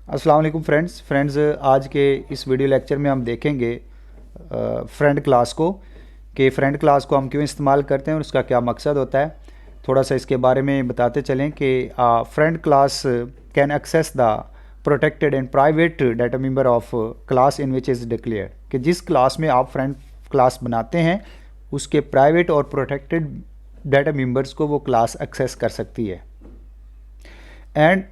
अस्सलाम वालेकुम फ्रेंड्स आज के इस वीडियो लेक्चर में हम देखेंगे फ्रेंड क्लास को कि फ्रेंड क्लास को हम क्यों इस्तेमाल करते हैं और उसका क्या मकसद होता है। थोड़ा सा इसके बारे में बताते चलें कि friend class can access the protected and private data member of class in which is declare, कि जिस क्लास में आप फ्रेंड क्लास बनाते हैं उसके प्राइवेट और प्रोटेक्टेड डाटा मेंबर्स को वो क्लास एक्सेस कर सकती है। And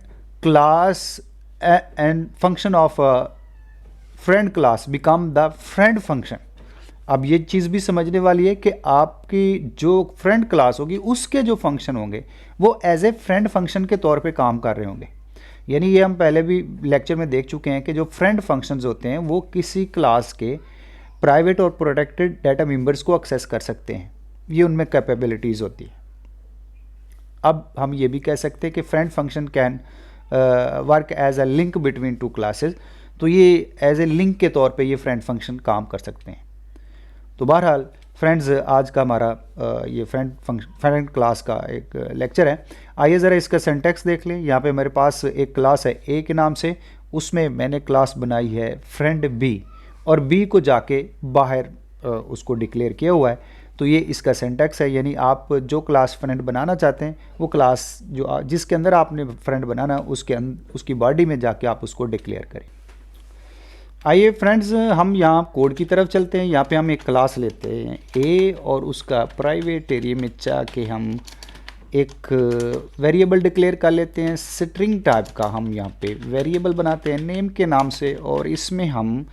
class and function of friend class become the friend function. अब ये चीज़ भी समझने वाली है कि आपकी जो फ्रेंड क्लास होगी उसके जो फंक्शन होंगे वो एज ए फ्रेंड फंक्शन के तौर पे काम कर रहे होंगे। यानी ये हम पहले भी लेक्चर में देख चुके हैं कि जो फ्रेंड फंक्शंस होते हैं वो किसी क्लास के प्राइवेट और प्रोटेक्टेड डाटा मेंबर्स को एक्सेस कर सकते हैं, ये उनमें कैपेबिलिटीज़ होती है। अब हम ये भी कह सकते हैं कि friend function can work as a link between two classes, तो ये एज ए लिंक के तौर पे ये फ्रेंड फंक्शन काम कर सकते हैं। तो बहरहाल फ्रेंड्स, आज का हमारा ये फ्रेंड क्लास का एक लेक्चर है। आइए ज़रा इसका सिंटैक्स देख लें। यहाँ पे मेरे पास एक क्लास है ए के नाम से, उसमें मैंने क्लास बनाई है फ्रेंड बी और बी को जाके बाहर उसको डिक्लेयर किया हुआ है। तो ये इसका सिंटैक्स है, यानी आप जो क्लास फ्रेंड बनाना चाहते हैं वो क्लास जो जिसके अंदर आपने फ्रेंड बनाना उसकी बॉडी में जाके आप उसको डिक्लेयर करें। आइए फ्रेंड्स, हम यहाँ कोड की तरफ चलते हैं। यहाँ पे हम एक क्लास लेते हैं ए और उसका प्राइवेट एरिया में जाके हम एक वेरिएबल डिक्लेयर कर लेते हैं स्ट्रिंग टाइप का। हम यहाँ पे वेरिएबल बनाते हैं नेम के नाम से और इसमें हम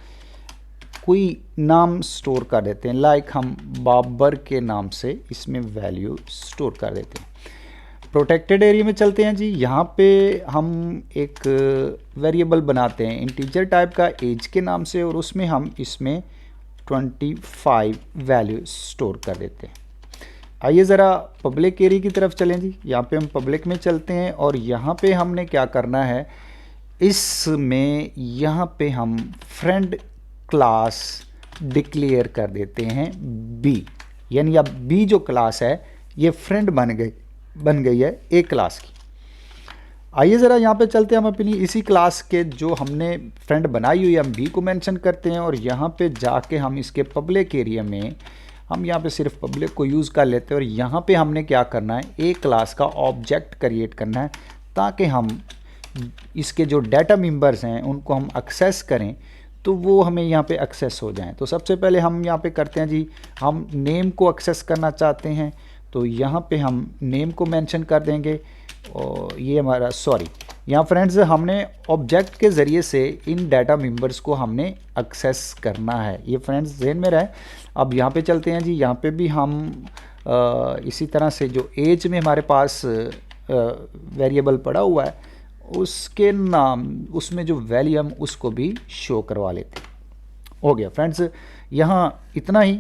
कोई नाम स्टोर कर देते हैं, लाइक हम बाबर के नाम से इसमें वैल्यू स्टोर कर देते हैं। प्रोटेक्टेड एरिया में चलते हैं जी। यहाँ पे हम एक वेरिएबल बनाते हैं इंटीजर टाइप का एज के नाम से और उसमें हम इसमें 25 वैल्यू स्टोर कर देते हैं। आइए ज़रा पब्लिक एरिया की तरफ चलें जी। यहाँ पे हम पब्लिक में चलते हैं और यहाँ पे हमने क्या करना है, इसमें यहाँ पे हम फ्रेंड क्लास डिक्लेयर कर देते हैं बी, यानी अब बी जो क्लास है ये फ्रेंड बन गई है ए क्लास की। आइए ज़रा यहाँ पे चलते हैं, हम अपनी इसी क्लास के जो हमने फ्रेंड बनाई हुई है हम बी को मेंशन करते हैं और यहाँ पे जाके हम इसके पब्लिक एरिया में हम यहाँ पे सिर्फ पब्लिक को यूज़ कर लेते हैं और यहाँ पे हमने क्या करना है, ए क्लास का ऑब्जेक्ट क्रिएट करना है ताकि हम इसके जो डाटा मेंबर्स हैं उनको हम एक्सेस करें तो वो हमें यहाँ पे एक्सेस हो जाएं। तो सबसे पहले हम यहाँ पे करते हैं जी, हम नेम को एक्सेस करना चाहते हैं तो यहाँ पे हम नेम को मेंशन कर देंगे और ये हमारा यहाँ फ्रेंड्स हमने ऑब्जेक्ट के ज़रिए से इन डाटा मेंबर्स को हमने एक्सेस करना है, ये फ्रेंड्स ज़हन में रहे। अब यहाँ पे चलते हैं जी। यहाँ पे भी हम इसी तरह से जो एज में हमारे पास वेरिएबल पड़ा हुआ है उसके नाम उसमें जो वैल्यू हम उसको भी शो करवा लेते हैं। हो गया फ्रेंड्स, यहाँ इतना ही।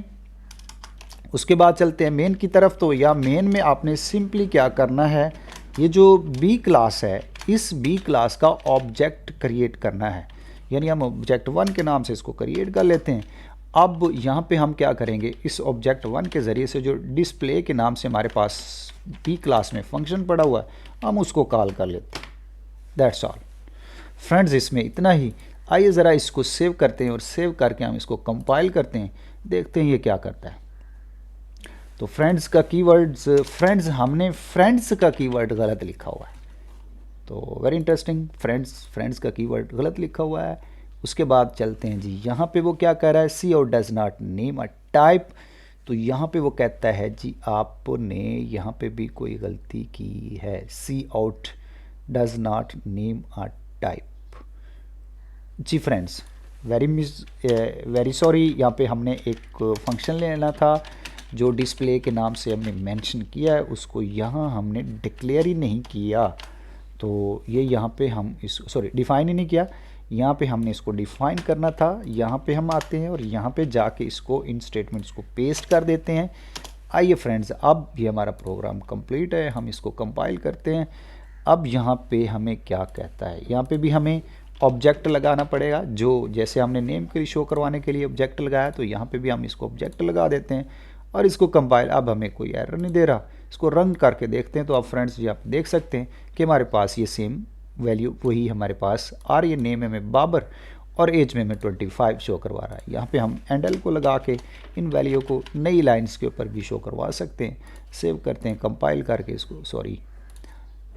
उसके बाद चलते हैं मेन की तरफ। तो या मेन में आपने सिंपली क्या करना है, ये जो बी क्लास है इस बी क्लास का ऑब्जेक्ट क्रिएट करना है, यानी हम ऑब्जेक्ट 1 के नाम से इसको क्रिएट कर लेते हैं। अब यहाँ पे हम क्या करेंगे, इस ऑब्जेक्ट 1 के ज़रिए से जो डिस्प्ले के नाम से हमारे पास बी क्लास में फंक्शन पड़ा हुआ है हम उसको कॉल कर लेते हैं। दैट्स ऑल फ्रेंड्स, इसमें इतना ही। आइए ज़रा इसको सेव करते हैं और सेव करके हम इसको कंपाइल करते हैं, देखते हैं ये क्या करता है। तो फ्रेंड्स का कीवर्ड्स, हमने फ्रेंड्स का कीवर्ड गलत लिखा हुआ है, तो वेरी इंटरेस्टिंग। फ्रेंड्स का कीवर्ड गलत लिखा हुआ है। उसके बाद चलते हैं जी, यहाँ पे वो क्या कह रहा है, cout does not name a type. तो यहाँ पे वो कहता है जी आपने यहाँ पे भी कोई गलती की है, cout does not name a type. जी फ्रेंड्स, वेरी सॉरी, यहाँ पे हमने एक फंक्शन लेना था जो डिस्प्ले के नाम से हमने मेंशन किया है, उसको यहाँ हमने डिक्लेयर ही नहीं किया। तो ये यहाँ पे हम डिफ़ाइन ही नहीं किया, यहाँ पे हमने इसको डिफ़ाइन करना था। यहाँ पे हम आते हैं और यहाँ पे जाके इसको इन स्टेटमेंट्स को पेस्ट कर देते हैं। आइए फ्रेंड्स, अब ये हमारा प्रोग्राम कंप्लीट है, हम इसको कंपाइल करते हैं। अब यहाँ पे हमें क्या कहता है, यहाँ पे भी हमें ऑब्जेक्ट लगाना पड़ेगा, जो जैसे हमने नेम के लिए शो करवाने के लिए ऑब्जेक्ट लगाया, तो यहाँ पे भी हम इसको ऑब्जेक्ट लगा देते हैं और इसको कंपाइल। अब हमें कोई एरर नहीं दे रहा, इसको रन करके देखते हैं। तो अब फ्रेंड्स जी आप देख सकते हैं कि हमारे पास ये सेम वैल्यू वही हमारे पास आ रही है। नेम है हमें बाबर और एज में हमें 25 शो करवा रहा है। यहाँ पे हम एंडल को लगा के इन वैल्यू को नई लाइंस के ऊपर भी शो करवा सकते हैं। सेव करते हैं, कंपाइल करके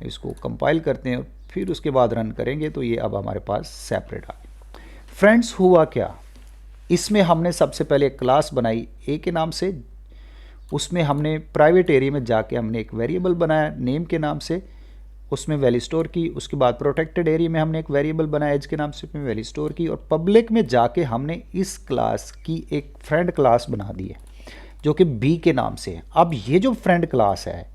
इसको कंपाइल करते हैं और फिर उसके बाद रन करेंगे तो ये अब हमारे पास सेपरेट आ गया। फ्रेंड्स हुआ क्या, इसमें हमने सबसे पहले एक क्लास बनाई ए के नाम से, उसमें हमने प्राइवेट एरिया में जाके हमने एक वेरिएबल बनाया नेम के नाम से, उसमें वैल्यू स्टोर की। उसके बाद प्रोटेक्टेड एरिया में हमने एक वेरिएबल बनाया एज के नाम से, उसमें वैल्यू स्टोर की। और पब्लिक में जाके हमने इस क्लास की एक फ्रेंड क्लास बना दी है जो कि बी के नाम से है। अब ये जो फ्रेंड क्लास है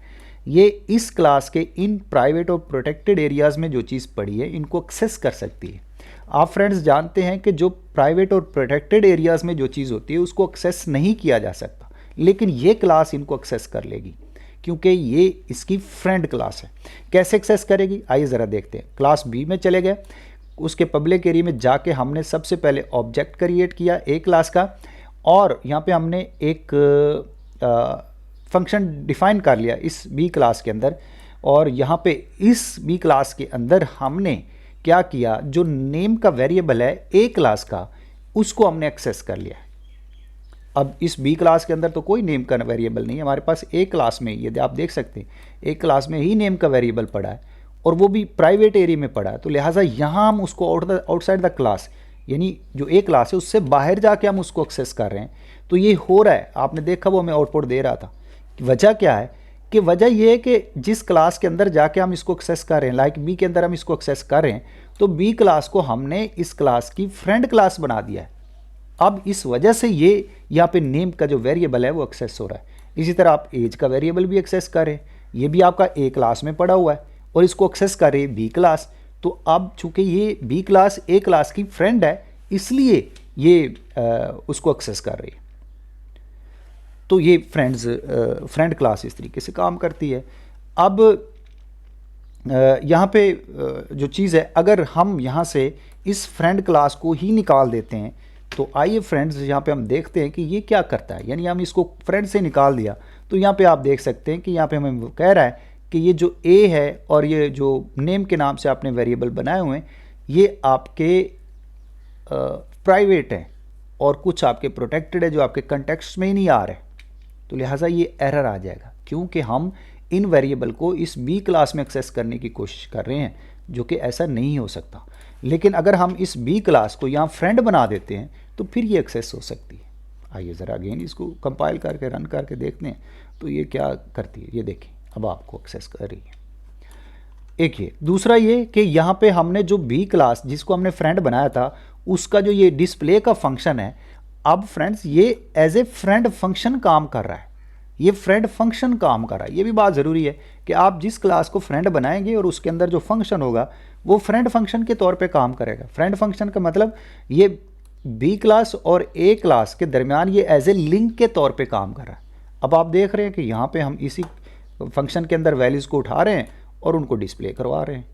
ये इस क्लास के इन प्राइवेट और प्रोटेक्टेड एरियाज़ में जो चीज़ पड़ी है इनको एक्सेस कर सकती है। आप फ्रेंड्स जानते हैं कि जो प्राइवेट और प्रोटेक्टेड एरियाज़ में जो चीज़ होती है उसको एक्सेस नहीं किया जा सकता, लेकिन ये क्लास इनको एक्सेस कर लेगी क्योंकि ये इसकी फ्रेंड क्लास है। कैसे एक्सेस करेगी आइए ज़रा देखते हैं। क्लास बी में चले गए, उसके पब्लिक एरिया में जाके हमने सबसे पहले ऑब्जेक्ट क्रिएट किया ए क्लास का, और यहाँ पे हमने एक फंक्शन डिफाइन कर लिया इस बी क्लास के अंदर। और यहाँ पे इस बी क्लास के अंदर हमने क्या किया, जो नेम का वेरिएबल है ए क्लास का उसको हमने एक्सेस कर लिया। अब इस बी क्लास के अंदर तो कोई नेम का वेरिएबल नहीं है हमारे पास, ए क्लास में ये आप देख सकते हैं ए क्लास में ही नेम का वेरिएबल पड़ा है और वो भी प्राइवेट एरिया में पड़ा है। तो लिहाजा यहाँ हम उसको आउटसाइड द क्लास यानी जो ए क्लास है उससे बाहर जाके हम उसको एक्सेस कर रहे हैं। तो ये हो रहा है, आपने देखा वो हमें आउटपुट दे रहा था। वजह क्या है कि वजह ये है कि जिस क्लास के अंदर जाके हम इसको एक्सेस कर रहे हैं, लाइक बी के अंदर हम इसको एक्सेस कर रहे हैं, तो बी क्लास को हमने इस क्लास की फ्रेंड क्लास बना दिया है। अब इस वजह से ये यहाँ पे नेम का जो वेरिएबल है वो एक्सेस हो रहा है। इसी तरह आप एज का वेरिएबल भी एक्सेस करें, ये भी आपका ए क्लास में पड़ा हुआ है और इसको एक्सेस करें बी क्लास। तो अब चूंकि ये बी क्लास ए क्लास की फ्रेंड है इसलिए ये उसको एक्सेस कर रही है। तो ये फ्रेंड क्लास इस तरीके से काम करती है। अब यहाँ पे जो चीज़ है, अगर हम यहाँ से इस फ्रेंड क्लास को ही निकाल देते हैं तो आइए फ्रेंड्स यहाँ पे हम देखते हैं कि ये क्या करता है। यानी हम इसको फ्रेंड से निकाल दिया तो यहाँ पे आप देख सकते हैं कि यहाँ पे हमें कह रहा है कि ये जो ए है और ये जो नेम के नाम से आपने वेरिएबल बनाए हुए हैं ये आपके प्राइवेट हैं और कुछ आपके प्रोटेक्टेड है जो आपके कंटेक्स्ट में ही नहीं आ रहे। तो लिहाजा ये एरर आ जाएगा क्योंकि हम इन वेरिएबल को इस बी क्लास में एक्सेस करने की कोशिश कर रहे हैं, जो कि ऐसा नहीं हो सकता। लेकिन अगर हम इस बी क्लास को यहाँ फ्रेंड बना देते हैं तो फिर ये एक्सेस हो सकती है। आइए ज़रा अगेन इसको कंपाइल करके रन करके देखते हैं तो ये क्या करती है। ये देखें अब आपको एक्सेस कर रही है। एक ये दूसरा ये कि यहाँ पे हमने जो बी क्लास जिसको हमने फ्रेंड बनाया था उसका जो ये डिस्प्ले का फंक्शन है, अब फ्रेंड्स ये एज ए फ्रेंड फंक्शन काम कर रहा है। ये फ्रेंड फंक्शन काम कर रहा है। ये भी बात ज़रूरी है कि आप जिस क्लास को फ्रेंड बनाएंगे और उसके अंदर जो फंक्शन होगा वो फ्रेंड फंक्शन के तौर पे काम करेगा। फ्रेंड फंक्शन का मतलब ये बी क्लास और ए क्लास के दरमियान ये एज ए लिंक के तौर पे काम कर रहा है। अब आप देख रहे हैं कि यहाँ पे हम इसी फंक्शन के अंदर वैल्यूज़ को उठा रहे हैं और उनको डिस्प्ले करवा रहे हैं।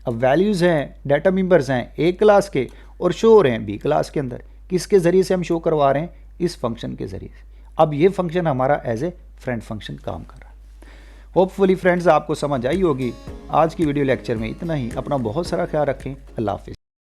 अब वैल्यूज़ हैं, डाटा मेंबर्स हैं ए क्लास के और शो हो रहे हैं बी क्लास के अंदर। किसके ज़रिए से हम शो करवा रहे हैं? इस फंक्शन के ज़रिए से। अब ये फंक्शन हमारा एज ए फ्रेंड फंक्शन काम कर रहा है। होपफुली फ्रेंड्स आपको समझ आई होगी। आज की वीडियो लेक्चर में इतना ही। अपना बहुत सारा ख्याल रखें। अल्लाह हाफिज़।